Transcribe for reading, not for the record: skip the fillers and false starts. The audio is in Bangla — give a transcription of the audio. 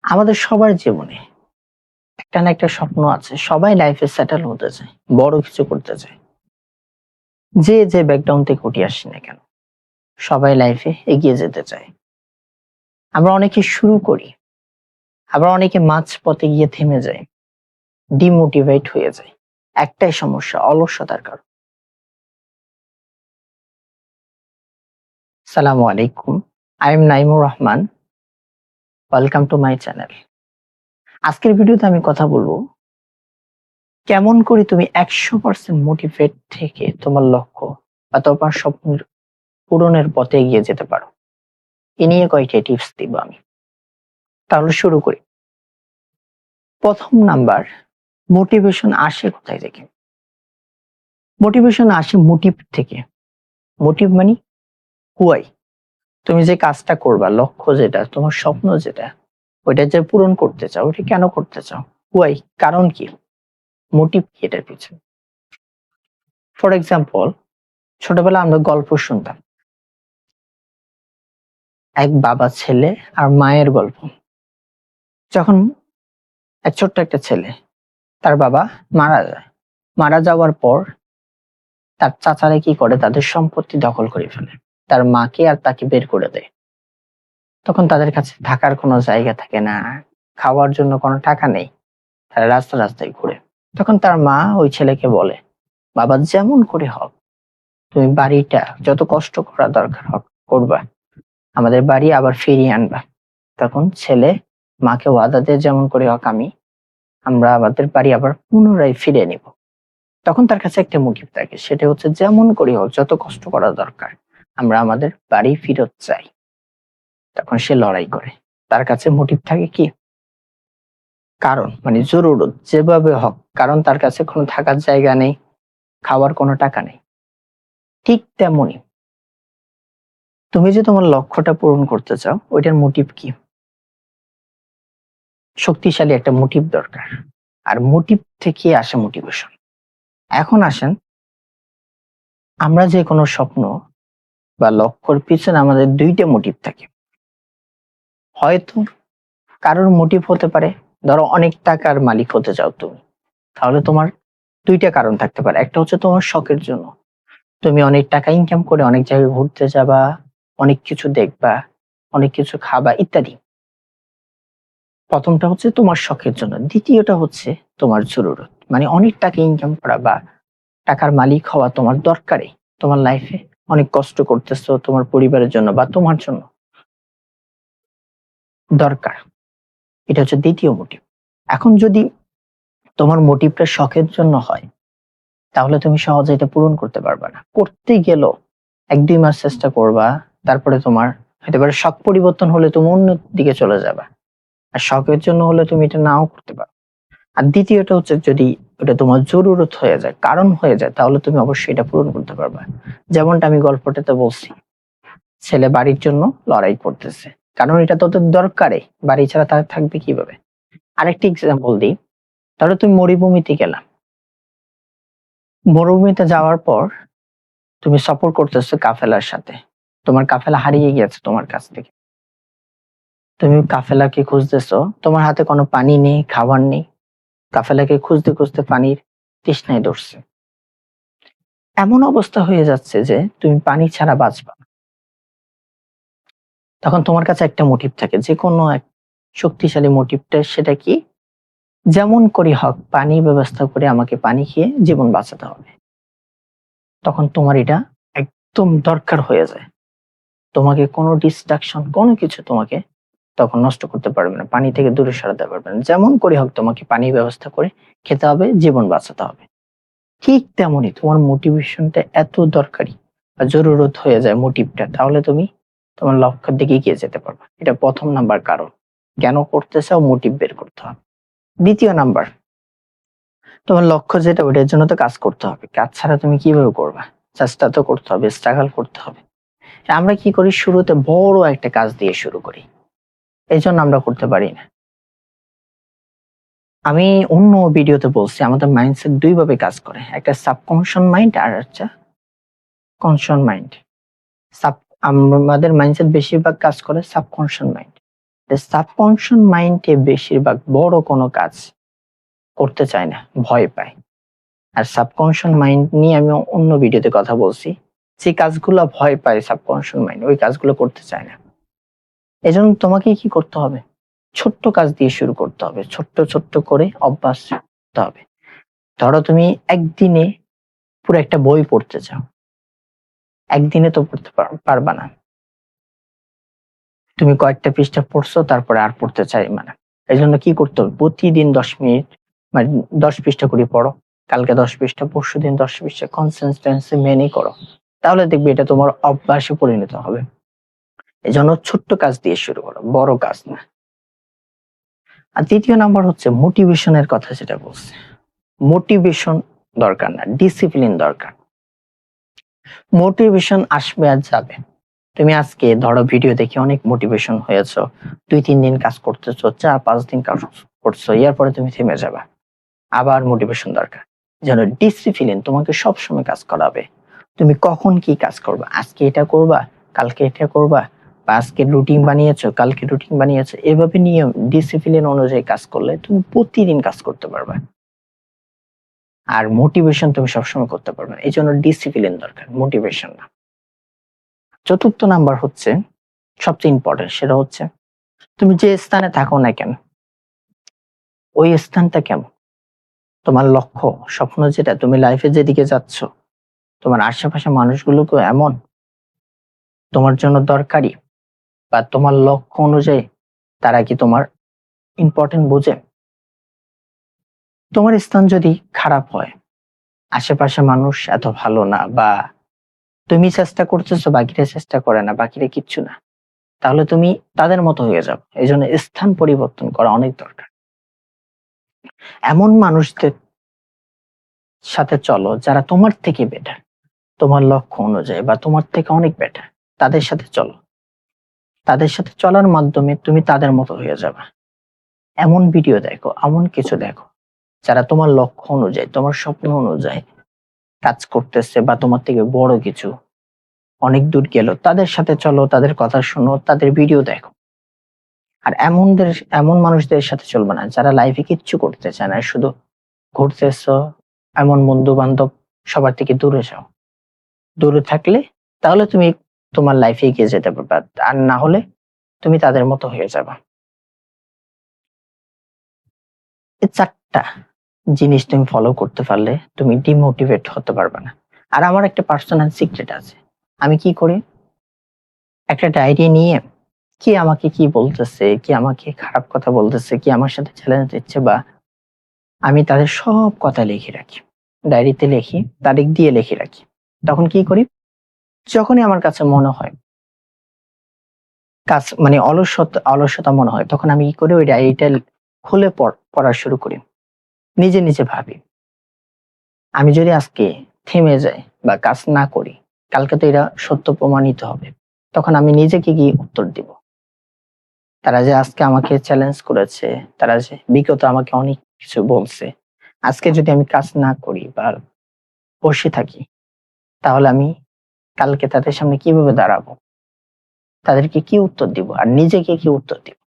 আমাদের সবার জীবনে একটা না একটা স্বপ্ন আছে। সবাই লাইফে সেটেল হতে চায়, বড় কিছু করতে চায়। যে ব্যাকগ্রাউন্ড থেকে উঠে আসি না কেন, সবাই লাইফে এগিয়ে যেতে চায়। আমরা অনেকে শুরু করি, আবার অনেকে মাঝ পথে গিয়ে থেমে যায়, ডিমোটিভেট হয়ে যায়। একটাই সমস্যা, অলসতার কারণ। সালামু আলাইকুম, I am Naimur Rahman. Welcome to my channel. আজকের ভিডিওতে আমি কথা বলবো কেমন করে তুমি 100% মোটিভেট থেকে তোমার লক্ষ্য বা তোমার স্বপ্নের পূরণের পথে এগিয়ে যেতে পারো। এ নিয়ে কয়েকটা টিপস দিব আমি। তাহলে শুরু করি। প্রথম নাম্বার, মোটিভেশন আসে কোথায় থেকে? মোটিভেশন আসে মোটিভ থেকে। মোটিভ মানে হুয়াই। তুমি যে কাজটা করবা, লক্ষ্য যেটা, তোমার স্বপ্ন যেটা, ওইটা যে পূরণ করতে চাও, ওইটা কেন করতে চাও? হুয়াই, কারণ কি? মোটিভ কি এটার পিছনে? ফর এক্সাম্পল, ছোটবেলা আমরা গল্প শুনতাম, এক বাবা ছেলে আর মায়ের গল্প। যখন এক ছোট্ট একটা ছেলে, তার বাবা মারা যায়। মারা যাওয়ার পর তার চাচারা কি করে, তাদের সম্পত্তি দখল করে ফেলে, তার মাকে আর তাকে বের করে দেয়। তখন তাদের কাছে থাকার কোনো জায়গা থাকে না, খাওয়ার জন্য কোনো টাকা নেই, তারা রাস্তায় ঘুরে। তখন তার মা ওই ছেলেকে বলে, বাবা যেমন করে হোক তুমি বাড়িটা যত কষ্ট করা দরকার হোক করবা, আমাদের বাড়ি আবার ফিরিয়ে আনবা। তখন ছেলে মাকে ওয়াদা দেয়, যেমন করে হোক আমরা আমাদের বাড়ি আবার পুনরায় ফিরে নিব। তখন তার কাছে একটা মোটিভ থাকে, সেটা হচ্ছে যেমন করি হোক, যত কষ্ট করা দরকার, আমরা আমাদের বাড়ি ফিরত চাই। তখন সে লড়াই করে। তার কাছে মোটিভ থাকে কি? কারণ, মানে জরুরত, যেভাবে হোক, কারণ তার কাছে কোনো থাকার জায়গা নেই, খাওয়ার কোনো টাকা নেই। ঠিক তেমনি তুমি যে তোমার লক্ষ্যটা পূরণ করতে চাও, ওইটার মোটিভ কি? শক্তিশালী একটা মোটিভ দরকার। আর মোটিভ থেকে আসে মোটিভেশন। এখন আসেন, আমরা যে কোনো স্বপ্ন বা লক্ষ্যর পিছনে আমাদের দুইটা মোটিভ থাকে। হয়তো কারোর মোটিভ হতে পারে, ধরো অনেক টাকার মালিক হতে চাও তুমি, তাহলে তোমার দুইটা কারণ থাকতে পারে। একটা হচ্ছে তোমার শখের জন্য, তুমি অনেক টাকা ইনকাম করে অনেক জায়গায় ঘুরতে যাবা, অনেক কিছু দেখবা, অনেক কিছু খাবা ইত্যাদি। প্রথমটা হচ্ছে তোমার শখের জন্য। দ্বিতীয়টা হচ্ছে তোমার জরুরত, মানে অনেক টাকা ইনকাম করা বা টাকার মালিক হওয়া তোমার দরকারে। তোমার লাইফে অনেক কষ্ট করতেছো তোমার পরিবারের জন্য বা তোমার জন্য, দরকার। এটা হচ্ছে দ্বিতীয় মোটিভ। এখন যদি তোমার মোটিভটা শখের জন্য হয়, তাহলে তুমি সহজে এটা পূরণ করতে পারবে না। করতে গেলেও 1-2 মাস চেষ্টা করবা, তারপরে তোমার হতে পারে শখ পরিবর্তন হলে তুমি অন্য দিকে চলে যাবা। আর শখের জন্য হলে তুমি এটা নাও করতে পারো। আর দ্বিতীয়টা হচ্ছে, যদি ওটা তোমার জরুরত হয়ে যায়, কারণ হয়ে যায়, তাহলে তুমি অবশ্যই এটা পূরণ করতে পারবা। যেমনটা আমি গল্পটাতে বলছি, ছেলে বাড়ির জন্য লড়াই করতেছে, কারণ এটা তো তোর দরকারে, বাড়ি ছাড়া তার থাকবে কিভাবে। আরেকটি এক্সাম্পল দিই, ধরো তুমি মরুভূমিতে গেলা, মরুভূমিতে যাওয়ার পর তুমি সফর করতেছো কাফেলার সাথে, তোমার কাফেলা হারিয়ে গেছে তোমার কাছ থেকে। তুমি কাফেলাকে খুঁজতেছো, তোমার হাতে কোনো পানি নেই, খাবার নেই। কাফেলাকে খুঁজতে খুঁজতে পানির তৃষ্ণায় ধরছে। এমন অবস্থা হয়ে যাচ্ছে যে তুমি পানি ছাড়া বাঁচবা না। তখন তোমার কাছে একটা মোটিভ থাকে, যে কোনো এক শক্তিশালী মোটিভটা, সেটা কি? যেমন করি হোক পানি ব্যবস্থা করে আমাকে পানি খেয়ে জীবন বাঁচাতে হবে। তখন তোমার এটা একদম দরকার হয়ে যায়। তোমাকে কোনো ডিস্ট্রাকশন, কোনো কিছু তোমাকে তখন নষ্ট করতে পারবে না, পানি থেকে দূরে সরাতে পারবে না। যেমন করে হোক তোমাকে পানির ব্যবস্থা করে খেতে হবে, জীবন বাঁচাতে হবে। ঠিক তেমনি তোমার মোটিভেশনটা এত দরকারি বা জরুরত হয়ে যায় মোটিভটা, তাহলে তুমি তোমার লক্ষ্যের দিকে এগিয়ে যেতে পারবে। এটা প্রথম নাম্বার কারণ, কেন করতে চাও, মোটিভ বের করতে হবে। দ্বিতীয় নাম্বার, তোমার লক্ষ্য যেটা, ওইটার জন্য তো কাজ করতে হবে। কাজ ছাড়া তুমি কিভাবে করবা? চেষ্টা তো করতে হবে, স্ট্রাগল করতে হবে। আমরা কি করি, শুরুতে বড় একটা কাজ দিয়ে শুরু করি, এই জন্য আমরা করতে পারি না। আমি অন্য ভিডিওতে বলছি, আমাদের মাইন্ডসেট দুই ভাবে কাজ করে, একটা সাবকনশন মাইন্ড আর একটা কনশন মাইন্ড। সাব আমাদের মাইন্ডসেট বেশিরভাগ কাজ করে সাবকনশন মাইন্ড। সাবকনশিয়াস মাইন্ডে বেশিরভাগ বড় কোনো কাজ করতে চায় না, ভয় পায়। আর সাবকনশিয়াস মাইন্ড নিয়ে আমি অন্য ভিডিওতে কথা বলছি। যে কাজগুলো ভয় পায় সাবকনশিয়াস মাইন্ড, ওই কাজগুলো করতে চায় না। এজন্য তোমাকে কি করতে হবে? ছোট্ট কাজ দিয়ে শুরু করতে হবে। ছোট্ট, ছোট্ট করে অভ্যাস করতে হবে। ধরো তুমি একদিনে পুরো একটা বই পড়তে চাও। একদিনে তো পড়তে পারবা না। তুমি কয়েকটা পৃষ্ঠা পড়ছো, তারপরে আর পড়তে চাইবা না। এজন্য কি করতে হবে? প্রতিদিন 10 মিনিট মানে 10 পৃষ্ঠা করে পড়ো। কালকে 10 পৃষ্ঠা, পরশুদিন 10 পৃষ্ঠা, কনসিস্টেন্সি মেনে করো। তাহলে দেখবে এটা তোমার অভ্যাসে পরিণত হবে। এজন্য ছোট্ট কাজ দিয়ে শুরু করো, বড় কাজ না। আর দ্বিতীয় নাম্বার হচ্ছে মোটিভেশনের কথা যেটা বলছে। মোটিভেশন দরকার না, ডিসিপ্লিন দরকার। মোটিভেশন আসবে আর যাবে। তুমি আজকে ধরো ভিডিও দেখে অনেক মোটিভেশন হয়েছো, 2-3 দিন কাজ করতেছো, 4-5 দিন কাজ করছো, এরপরে তুমি থেমে যাবা। আবার মোটিভেশন দরকার। যেন ডিসিপ্লিন তোমাকে সবসময় কাজ করাবে। তুমি কখন কি কাজ করবা, আজকে এটা করবা, কালকে এটা করবা, বা আজকে রুটিন বানিয়েছো, কালকে রুটিন বানিয়েছো, এভাবে নিয়ম ডিসিপ্লিন অনুযায়ী কাজ করলে তুমি প্রতিদিন কাজ করতে পারবে। আর মোটিভেশন তুমি সবসময় করতে পারবে না। এই জন্য ডিসিপ্লিন দরকার, মোটিভেশন না। চতুর্থ নাম্বার হচ্ছে সবচেয়ে ইম্পর্টেন্ট, সেটা হচ্ছে তুমি যে স্থানে থাকো না কেন, ওই স্থানটা কেমন? তোমার লক্ষ্য, স্বপ্ন যেটা, তুমি লাইফে যেদিকে যাচ্ছ, তোমার আশেপাশে মানুষগুলোকে এমন তোমার জন্য দরকারি, বা তোমার লক্ষ্য অনুযায়ী তারা কি তোমার ইম্পর্টেন্ট বোঝে? তোমার স্থান যদি খারাপ হয়, আশেপাশে মানুষ এত ভালো না, বা তুমি চেষ্টা করতেছো বাকিরা চেষ্টা করে না, বাকিরা কিচ্ছু না, তাহলে তুমি তাদের মতো হয়ে যাবে। এই জন্য স্থান পরিবর্তন করা অনেক দরকার। এমন মানুষদের সাথে চলো যারা তোমার থেকে বেটার, তোমার লক্ষ্য অনুযায়ী বা তোমার থেকে অনেক বেটার। তাদের সাথে চলো। তাদের সাথে চলার মাধ্যমে তুমি তাদের মতো হয়ে যাবে। এমন ভিডিও দেখো, এমন কিছু দেখো যারা তোমার লক্ষ্য অনুযায়ী, তোমার স্বপ্ন অনুযায়ী কাজ করতেছে, বা তোমার থেকে বড় কিছু অনেক দূর গেল। তাদের সাথে চলো, তাদের কথা শোনো, তাদের ভিডিও দেখো। আর এমন মানুষদের সাথে চলবে না যারা লাইফে কিচ্ছু করতে চায় না, শুধু ঘুরতেছো। এমন বন্ধু বান্ধব সবার থেকে দূরে যাও। দূরে থাকলে তাহলে তুমি তোমার লাইফে এগিয়ে যেতে পারবে, আর না হলে তুমি তাদের মতো হয়ে যাবে। এই 4টা জিনিস তুমি ফলো করতে পারলে তুমি ডিমোটিভেট হতে পারবে না। আর আমার একটা পার্সোনাল সিক্রেট আছে। আমি কি করি, একটা ডায়েরি নিয়ে কি আমাকে কি বলতেছে, কি আমাকে খারাপ কথা বলতেছে, কি আমার সাথে চ্যালেঞ্জ দিচ্ছে, বা আমি তাদের সব কথা লিখে রাখি। ডায়েরিতে লিখি, তারিখ দিয়ে লিখে রাখি। তখন কি করি, যখনই আমার কাছে মনে হয় কাজ মানে অলসতা মনে হয়, তখন আমি কি করি, ওই ডায়েরিটা খুলে পড়া শুরু করি। নিজে নিজে ভাবি, আমি যদি আজকে থেমে যাই বা কাজ না করি, কালকে তো এটা সত্য প্রমাণিত হবে। তখন আমি নিজেকে গিয়ে উত্তর দিব, তারা যে আজকে আমাকে চ্যালেঞ্জ করেছে, তারা যে বিগত আমাকে অনেক কিছু বলছে, আজকে যদি আমি কাজ না করি বা বসে থাকি, তাহলে আমি কালকে তাদের সামনে কিভাবে দাঁড়াবো, তাদেরকে কি উত্তর দিব, আর নিজেকে কি উত্তর দিব।